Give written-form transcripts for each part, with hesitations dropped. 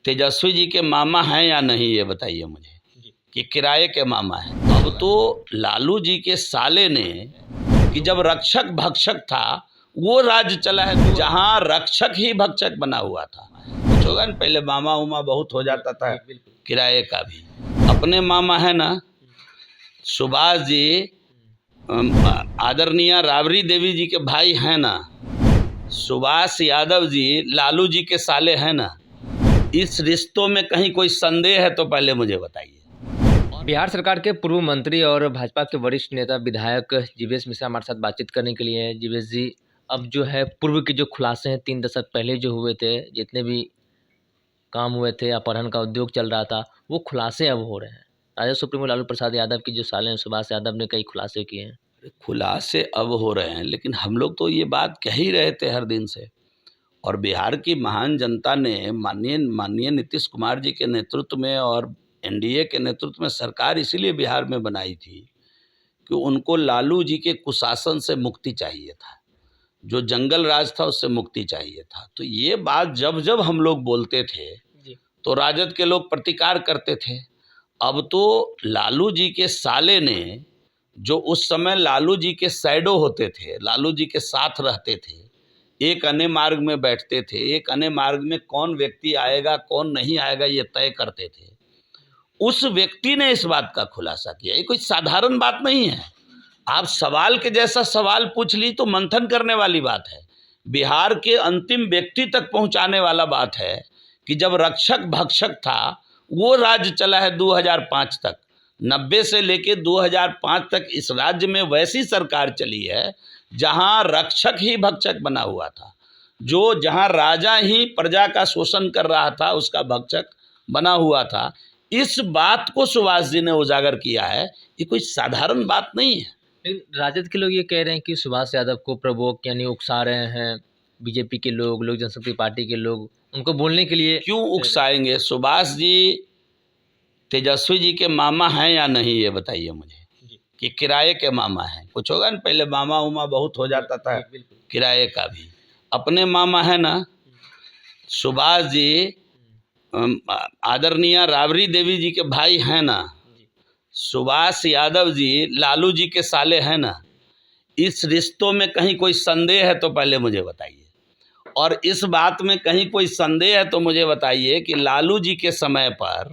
तेजस्वी जी के मामा हैं या नहीं, ये बताइए मुझे कि किराए के मामा हैं। अब तो लालू जी के साले ने कि जब रक्षक भक्षक था वो राज्य चला है, जहां रक्षक ही भक्षक बना हुआ था। कुछ होगा ना, पहले मामा उमा बहुत हो जाता था, किराए का भी। अपने मामा है ना सुभाष जी, आदरणीय राबड़ी देवी जी के भाई हैं ना सुभाष यादव जी, लालू जी के साले हैं ना। इस रिश्तों में कहीं कोई संदेह है तो पहले मुझे बताइए। बिहार सरकार के पूर्व मंत्री और भाजपा के वरिष्ठ नेता विधायक जीवेश मिश्रा हमारे साथ बातचीत करने के लिए हैं। जीवेश जी, अब जो है पूर्व के जो खुलासे हैं 3 दशक पहले जो हुए थे, जितने भी काम हुए थे, अपहरण का उद्योग चल रहा था, वो खुलासे अब हो रहे हैं। राजद सुप्रीमो लालू प्रसाद यादव की जो साले हैं सुभाष यादव ने कई खुलासे किए हैं। खुलासे अब हो रहे हैं, लेकिन हम लोग तो ये बात कह ही रहे थे हर दिन से। और बिहार की महान जनता ने माननीय नीतीश कुमार जी के नेतृत्व में और एनडीए के नेतृत्व में सरकार इसीलिए बिहार में बनाई थी कि उनको लालू जी के कुशासन से मुक्ति चाहिए था, जो जंगल राज था उससे मुक्ति चाहिए था। तो ये बात जब जब हम लोग बोलते थे तो राजद के लोग प्रतिकार करते थे। अब तो लालू जी के साले ने, जो उस समय लालू जी के शैडो होते थे, लालू जी के साथ रहते थे, एक अन्य मार्ग में बैठते थे, एक अन्य मार्ग में कौन व्यक्ति आएगा कौन नहीं आएगा ये तय करते थे, उस व्यक्ति ने इस बात का खुलासा किया। ये कोई साधारण बात नहीं है। आप सवाल के जैसा सवाल पूछ ली तो मंथन करने वाली बात है, बिहार के अंतिम व्यक्ति तक पहुंचाने वाला बात है कि जब रक्षक भक्षक था वो राज्य चला है 2005 तक। 90 से लेके 2005 तक इस राज्य में वैसी सरकार चली है जहां रक्षक ही भक्षक बना हुआ था, जो जहां राजा ही प्रजा का शोषण कर रहा था उसका भक्षक बना हुआ था। इस बात को सुभाष जी ने उजागर किया है, ये कोई साधारण बात नहीं है। लेकिन राजद के लोग ये कह रहे हैं कि सुभाष यादव को प्रवोक यानी उकसा रहे हैं बीजेपी के लोग, लोक जनशक्ति पार्टी के लोग, उनको बोलने के लिए। क्यों उकसाएंगे? सुभाष जी तेजस्वी जी के मामा हैं या नहीं, ये बताइए मुझे कि किराए के मामा हैं। कुछ होगा ना, पहले मामा उमा बहुत हो जाता था, किराए का भी। अपने मामा है ना सुभाष जी, आदरणीय राबड़ी देवी जी के भाई हैं ना सुभाष यादव जी, लालू जी के साले हैं ना। इस रिश्तों में कहीं कोई संदेह है तो पहले मुझे बताइए। और इस बात में कहीं कोई संदेह है तो मुझे बताइए कि लालू जी के समय पर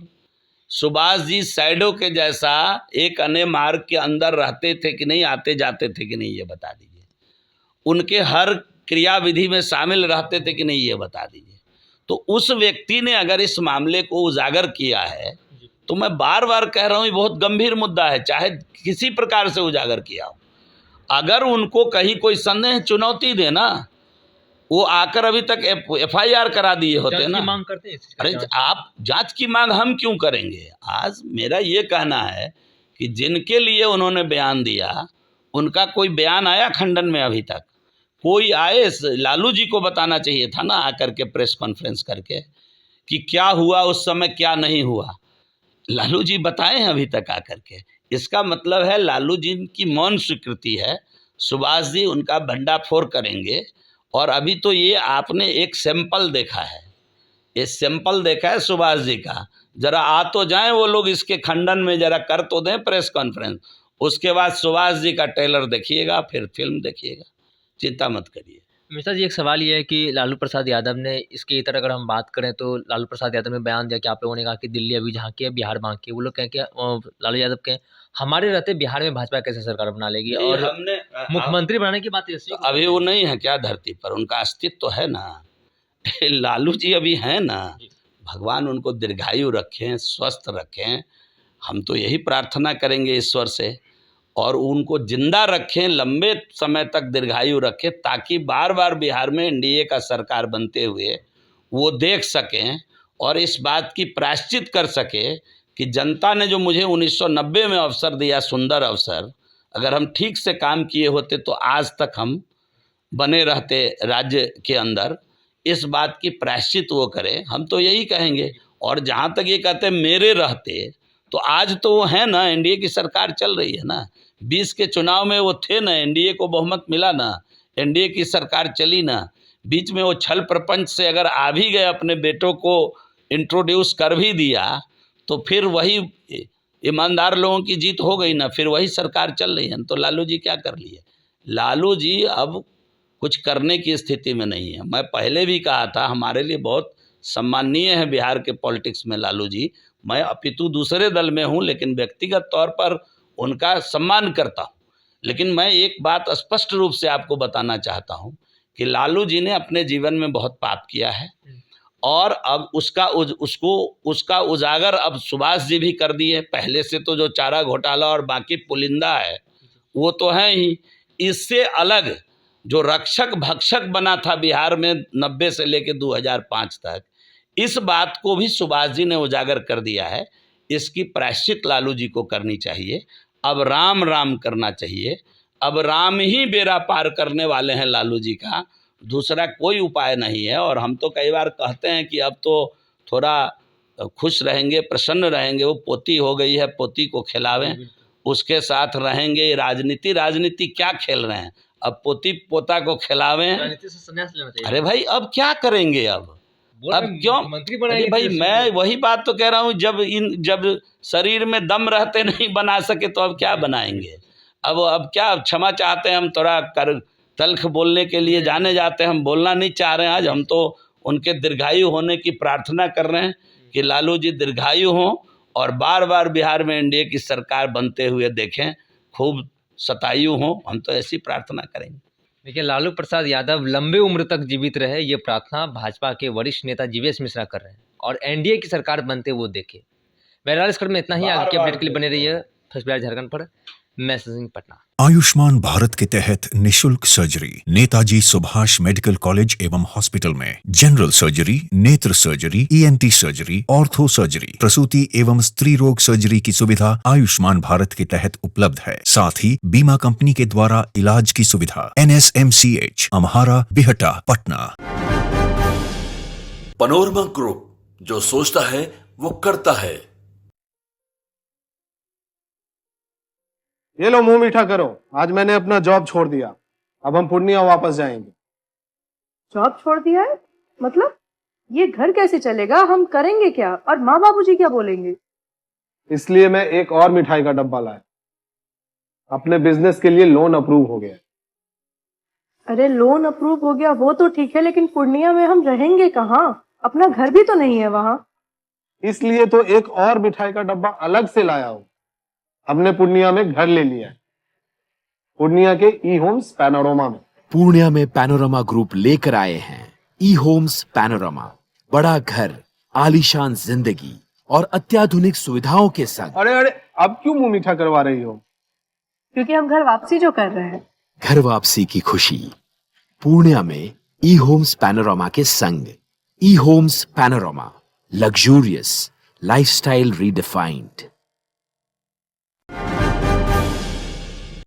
सुभाष जी शैडो के जैसा एक अन्य मार्ग के अंदर रहते थे कि नहीं, आते जाते थे कि नहीं, ये बता दीजिए। उनके हर क्रियाविधि में शामिल रहते थे कि नहीं, ये बता दीजिए। तो उस व्यक्ति ने अगर इस मामले को उजागर किया है तो मैं बार बार कह रहा हूँ ये बहुत गंभीर मुद्दा है, चाहे किसी प्रकार से उजागर किया हो। अगर उनको कहीं कोई संदेह, चुनौती देना, वो आकर अभी तक FIR करा दिए होते ना। मांग करते हैं। अरे आप जांच की मांग हम क्यों करेंगे? आज मेरा ये कहना है कि जिनके लिए उन्होंने बयान दिया उनका कोई बयान आया खंडन में? अभी तक कोई आए? लालू जी को बताना चाहिए था ना आकर के प्रेस कॉन्फ्रेंस करके कि क्या हुआ उस समय, क्या नहीं हुआ। लालू जी बताए हैं अभी तक आकर के? इसका मतलब है लालू जी की मौन स्वीकृति है। सुभाष जी उनका भंडाफोड़ करेंगे। और अभी तो ये आपने एक सैंपल देखा है, ये सैंपल देखा है सुभाष जी का। जरा आ तो जाएं वो लोग इसके खंडन में, जरा कर तो दें प्रेस कॉन्फ्रेंस, उसके बाद सुभाष जी का ट्रेलर देखिएगा, फिर फिल्म देखिएगा। चिंता मत करिए। मिश्रा जी, एक सवाल ये है कि लालू प्रसाद यादव ने इसके इतर अगर हम बात करें तो लालू प्रसाद यादव ने बयान दिया कि आप लोगों ने कहा कि दिल्ली अभी झांकी है, बिहार बाकी है। वो लोग कहें कि लालू यादव कहें हमारे रहते बिहार में भाजपा कैसे सरकार बना लेगी, और मुख्यमंत्री बनाने की बात तो अभी वो नहीं है क्या धरती पर? उनका अस्तित्व तो है ना। लालू जी अभी हैं ना, भगवान उनको दीर्घायु रखें, स्वस्थ रखें। हम तो यही प्रार्थना करेंगे ईश्वर से, और उनको जिंदा रखें, लंबे समय तक दीर्घायु रखें, ताकि बार बार बिहार में एनडीए का सरकार बनते हुए वो देख सकें और इस बात की प्रायश्चित कर सके कि जनता ने जो मुझे 1990 में अवसर दिया, सुंदर अवसर, अगर हम ठीक से काम किए होते तो आज तक हम बने रहते राज्य के अंदर। इस बात की प्रायश्चित वो करें, हम तो यही कहेंगे। और जहाँ तक ये कहते हैं मेरे रहते, तो आज तो वो है ना, एनडीए की सरकार चल रही है ना। 20 के चुनाव में वो थे ना, एनडीए को बहुमत मिला ना, एनडीए की सरकार चली ना। बीच में वो छल प्रपंच से अगर आ भी गए अपने बेटों को इंट्रोड्यूस कर भी दिया तो फिर वही ईमानदार लोगों की जीत हो गई ना, फिर वही सरकार चल रही है। तो लालू जी क्या कर लिए? लालू जी अब कुछ करने की स्थिति में नहीं है। मैं पहले भी कहा था, हमारे लिए बहुत सम्माननीय है बिहार के पॉलिटिक्स में लालू जी। मैं अपितु दूसरे दल में हूँ, लेकिन व्यक्तिगत तौर पर उनका सम्मान करता हूँ। लेकिन मैं एक बात स्पष्ट रूप से आपको बताना चाहता हूँ कि लालू जी ने अपने जीवन में बहुत पाप किया है, और अब उसका उजागर अब सुभाष जी भी कर दिए। पहले से तो जो चारा घोटाला और बाकी पुलिंदा है वो तो है ही, इससे अलग जो रक्षक भक्षक बना था बिहार में 90 से लेकर 2005 तक, इस बात को भी सुभाष जी ने उजागर कर दिया है। इसकी प्रायश्चित लालू जी को करनी चाहिए। अब राम राम करना चाहिए। अब राम ही बेड़ा पार करने वाले हैं लालू जी का, दूसरा कोई उपाय नहीं है। और हम तो कई बार कहते हैं कि अब तो थोड़ा खुश रहेंगे, प्रसन्न रहेंगे। वो पोती हो गई है, पोती को खिलावें, उसके साथ रहेंगे। राजनीति क्या खेल रहे हैं? अब पोती पोता को खिलावें। राजनीति से संन्यास लेना चाहिए। अरे भाई अब क्या करेंगे? अब क्यों मंत्री अरे बनाएंगे? भाई मैं वही बात तो कह रहा हूँ, जब शरीर में दम रहते नहीं बना सके तो अब क्या बनाएंगे? अब क्या क्षमा चाहते हैं हम? थोड़ा कर तल्ख बोलने के लिए जाने जाते हैं, हम बोलना नहीं चाह रहे हैं आज। हम तो उनके दीर्घायु होने की प्रार्थना कर रहे हैं कि लालू जी दीर्घायु हों और बार बार बिहार में एनडीए की सरकार बनते हुए देखें, खूब शतायु हों। हम तो ऐसी प्रार्थना करेंगे। देखिए, लालू प्रसाद यादव लंबे उम्र तक जीवित रहे, ये प्रार्थना भाजपा के वरिष्ठ नेता जीवेश मिश्रा कर रहे हैं, और एनडीए की सरकार बनते वो देखे। बहरहाल इस क्रम में इतना ही। आगे के अपडेट के लिए बने रहिए फर्स्ट बिहार झारखंड पर। मैं सिंह पटना। आयुष्मान भारत के तहत निशुल्क surgery Netaji Subhash medical college एवं हॉस्पिटल में जनरल सर्जरी, नेत्र surgery, ENT surgery, ortho surgery, प्रसूति एवं स्त्री रोग सर्जरी की सुविधा आयुष्मान भारत के तहत उपलब्ध है। साथ ही बीमा कंपनी के द्वारा इलाज की सुविधा। NSMCH, Amhara, Bihta, Patna. Panorama group, जो सोचता है वो करता है। ये लो मुंह मीठा करो, आज मैंने अपना जॉब छोड़ दिया। अब हम पूर्णिया वापस जाएंगे। जॉब छोड़ दिया है? मतलब ये घर कैसे चलेगा? हम करेंगे क्या? और माँ बाबूजी क्या बोलेंगे? इसलिए मैं एक और मिठाई का डब्बा लाया। अपने बिजनेस के लिए लोन अप्रूव हो गया। अरे लोन अप्रूव हो गया वो तो ठीक है, लेकिन पूर्णिया में हम रहेंगे कहाँ? अपना घर भी तो नहीं है वहाँ। इसलिए तो एक और मिठाई का डब्बा अलग से लाया हूँ। हमने पूर्णिया में घर ले लिया है, पूर्णिया के ई होम्स पैनोरमा में। पूर्णिया में पैनोरमा ग्रुप लेकर आए हैं ई होम्स पैनोरमा। बड़ा घर, आलीशान जिंदगी और अत्याधुनिक सुविधाओं के संग। अरे अरे अब क्यों मुंह मीठा करवा रही हो? क्योंकि हम घर वापसी जो कर रहे हैं। घर वापसी की खुशी पूर्णिया में ई होम्स पैनोरमा के संग। ई homes Panorama, luxurious lifestyle redefined.